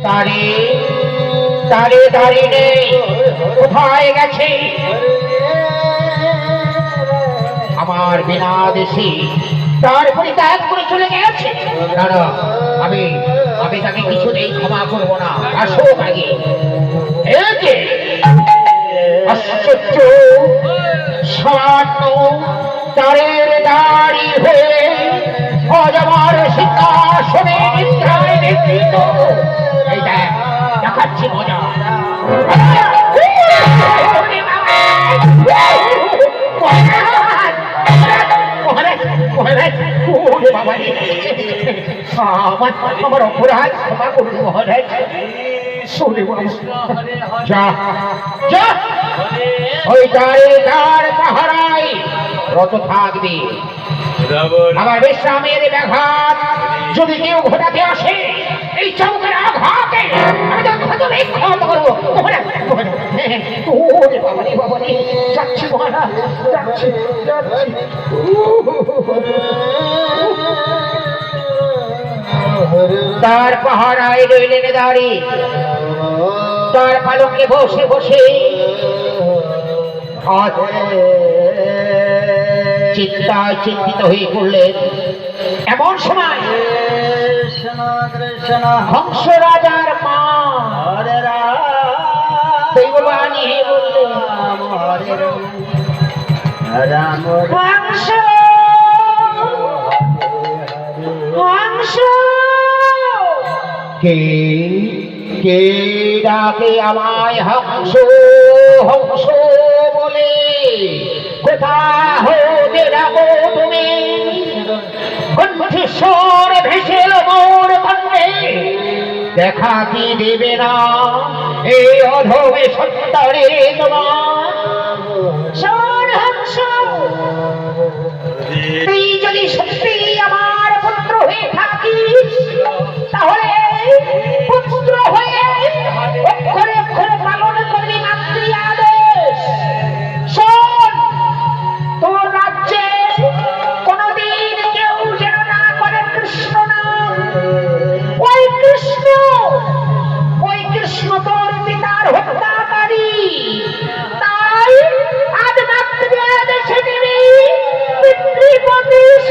তারে তারে দাঁড়িয়ে নেই, কোথায় গেছে আমার বিনা দেশে? তার পরিত্যাগ করে চলে গেছে। না না, আমি আমি তাকে কিছুতেই ক্ষমা করব না। আসুক আগে। আশ্চর্য, সামান্য তারের দাড়ি হয়ে অজমার সিংহাসনে নিদ্রায় নিদ্রিত। এই দেখাচ্ছি মজা। আমার অপরাধ ক্ষমা করুন মহারাজ। ওই দ্বার পাহারায় রত থাকবে। আমার বিশ্রামের ব্যাঘাত যদি কেউ ঘটাতে আসে, এই চৌকের আঘাতে আমি তো ক্ষত বিক্ষত করবো। যাচ্ছি মহারাজ, যাচ্ছি যাচ্ছি। তার পাহারায় রইলেন দাঁড়িয়ে, তার পালকে বসে বসে চিন্তায় চিন্তিত হয়ে পড়লেন। এমন সময় হংস রাজার মা দৈববাণী বললেন, হংস হংস কে কে ডাকে আমায় হংস হংস বলে? কোথা হতে ডাকো তুমি? কণ্ঠস্বর ভেসে এলো মোর কণ্ঠে। দেখা কি দেবে না এই অধমে সত্তরে তোমার? শোন হংস, তুই যদি সত্যি আমার পুত্র হয়ে থাকিস, তাহলে পুত্র হয়ে অক্ষরে অক্ষরে পালন করবি মাতৃ আদেশ। শোন, তোর রাজ্যে কোনদিন কেউ যেন না করে কৃষ্ণ নাম। ওই কৃষ্ণ তোর পিতার হত্যাকারী। তাই আজ মাতৃ আদেশে দিবি পিতৃপ্রতিশোধ।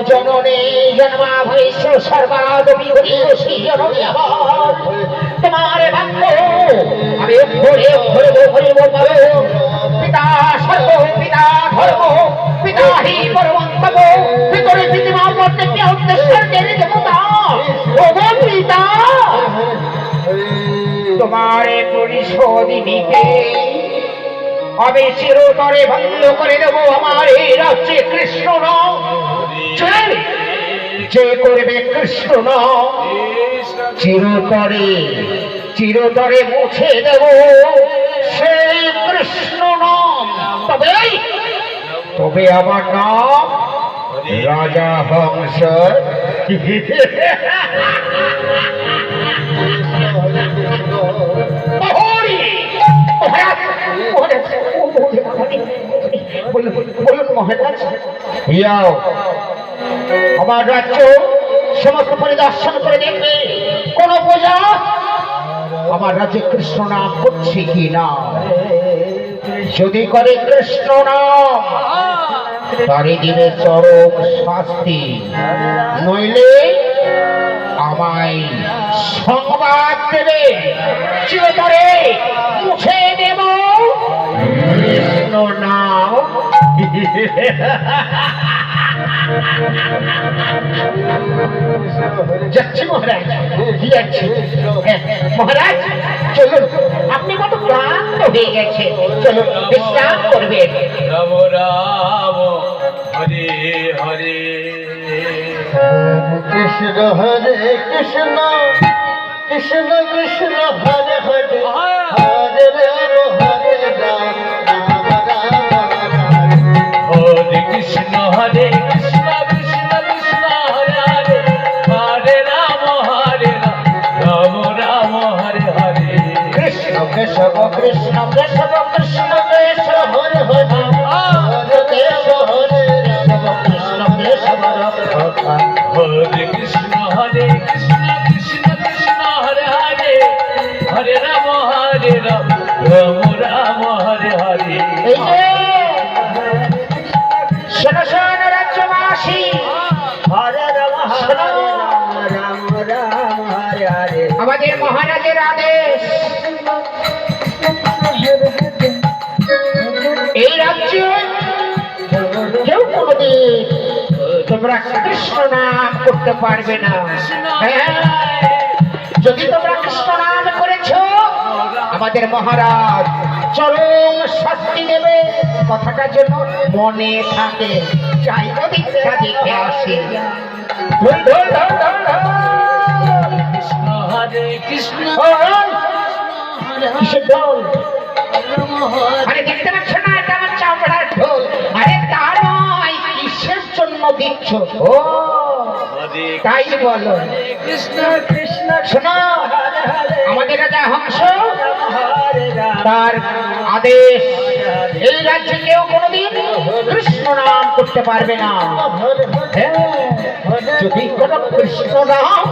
জননী জন্মা ভৈষ্য সর্বাদপি হরিষী জননী আমার তোমার ভক্ত। আমি অক্ষরে অক্ষরে হরিব পাবো। পিতা সর্ব, পিতা ধর্ম, পিতা হি পরমন্তম, ভিতরে পৃথিবী প্রত্যেকটি উদ্দেশ্যের দেবতা। ওগো পিতা, তোমার পরিশোধ নিতে আমি চিরতরে ভঙ্গ করে দেব আমার এই রাজ্যে কৃষ্ণ নাম। যে করবে কৃষ্ণ নাম, চিরতরে চিরতরে মুছে দেব সেই কৃষ্ণ নাম। তবে আমার নাম রাজা হংস। আমার রাজ্য সমস্ত পরিদর্শন করে দেখবে কোন পূজা আমার রাজ্যে কৃষ্ণ নাম করছে কি না। যদি করে কৃষ্ণ নাম, তারে দিবে চরম শাস্তি, নইলে আমায় সংবাদ দেবে। চিরতরে মুছে দেব কৃষ্ণ নাম। যাচ্ছি মহারাজ, যাচ্ছি। মহারাজ চলুন, আপনি কত ক্লান্ত হয়ে গেছে, চলুন বিশ্রাম করবেন। রাম রাম হরে হরে কৃষ্ণ হরে কৃষ্ণ কৃষ্ণ কৃষ্ণ হরে হরে হরে রাম হরে রাম হরে কৃষ্ণ হরে কৃষ্ণ কৃষ্ণ কৃষ্ণ হরে হরে হরে রাম রাম রাম হরে হরে কৃষ্ণ কেশব কৃষ্ণ কেশব কৃষ্ণ কেশব হরে হরে হরে কেশব আমাদের মহারাজের আদেশ এই রাজ্যে কেউ কোনদিন তোমরা কৃষ্ণ নাম করতে পারবে না। হ্যাঁ, যদি তোমরা কৃষ্ণ নাম করেছো আমাদের মহারাজ চরম শাস্তি দেবে। কথাটা যেন মনে থাকে। যাই ওদিকটা দেখে আসি। ধর, ধর, ধর, ধর, ধর। কৃষ্ণ হরে কৃষ্ণ কিসের ঢোল? আরে দেখতে পাচ্ছ না এটা আমার চামড়ার ঢোল? আরে তা নয়, কিসের জন্য দিচ্ছ? ও তাই বলো। কৃষ্ণ কৃষ্ণ শোনো, আমাদের রাজা হংস তার আদেশ এই রাজ্যে কেউ কোনোদিন কৃষ্ণ নাম করতে পারবে না। হ্যাঁ, যদি কোনো কৃষ্ণ নাম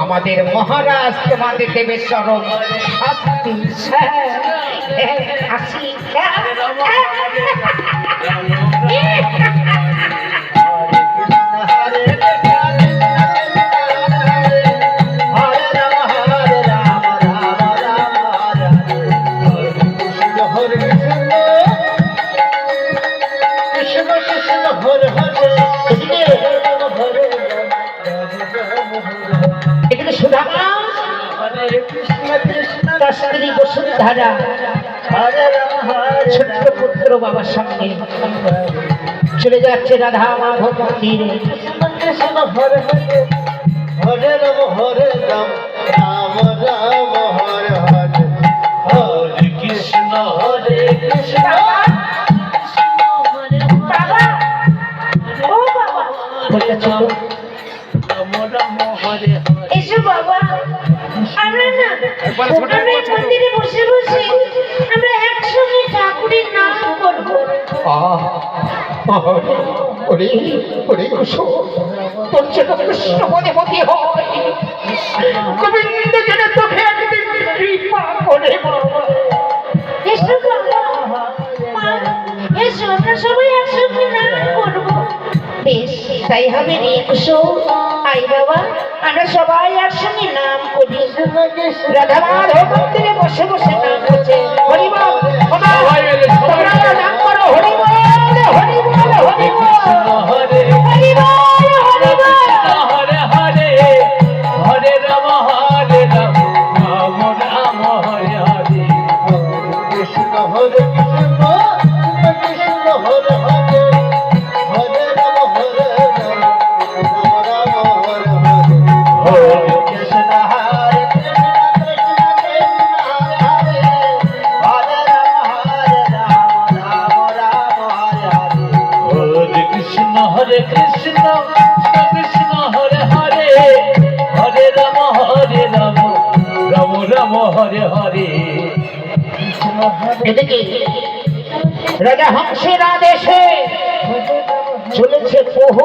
আমাদের মহারাজ তোমাদের দেবে চরম শাস্তি। আসি। এখানে সুধামা তার স্ত্রী বসুন্ধরা ছোট্ট পুত্র বাবার সঙ্গে চলে যাচ্ছে রাধা মাধব মন্দিরে। হরে রাম হরে রাম রাম রাম হরে হরে হরে কৃষ্ণ হরে কৃষ্ণ বাবা, ও বাবা, বলেছে তো, রাম রাম হরে হরে এসো বাবা। আমরা না আমরা এই মন্দিরে বসে বসে আমরা একসঙ্গে ঠাকুরের নাম করবো। ওরে ওরে কুসুম, তোর যেন কৃষ্ণ মনে মতি হয়। গোবিন্দ যেন তোকে একদিন কৃপা করে বাবা। এসো বাবা, মা, এসো আমরা সবাই একসঙ্গে নাম করবো। বেশ, তাই হবে রে কুসুম। আই বাবা, আমরা সবাই একসঙ্গে নাম করি। রাধা মাধব মন্দিরে বসে বসে নাম করছে হরি বল। তোমরা নাম করো হরি বল, হরি বল, হরি বল, হরে হরি বল, হরি বল। হরে হরে হরে রাম হরে রাম রাম রাম হরে হরে কৃষ্ণ হরে কৃষ্ণ কৃষ্ণ হরে হরে হরে রাম হরে রাম রাম রাম হরে হরে হরে কৃষ্ণ হরে কৃষ্ণ কৃষ্ণ কৃষ্ণ হরে হরে হরে রাম রাম রাম হরে হরে হরে কৃষ্ণ হরে কৃষ্ণ কৃষ্ণ হরে হরে হরে রাম রাম রাম হরে হরে কৃষ্ণ হরে এদিকে রাজা হংসের আদেশে চলেছে বহু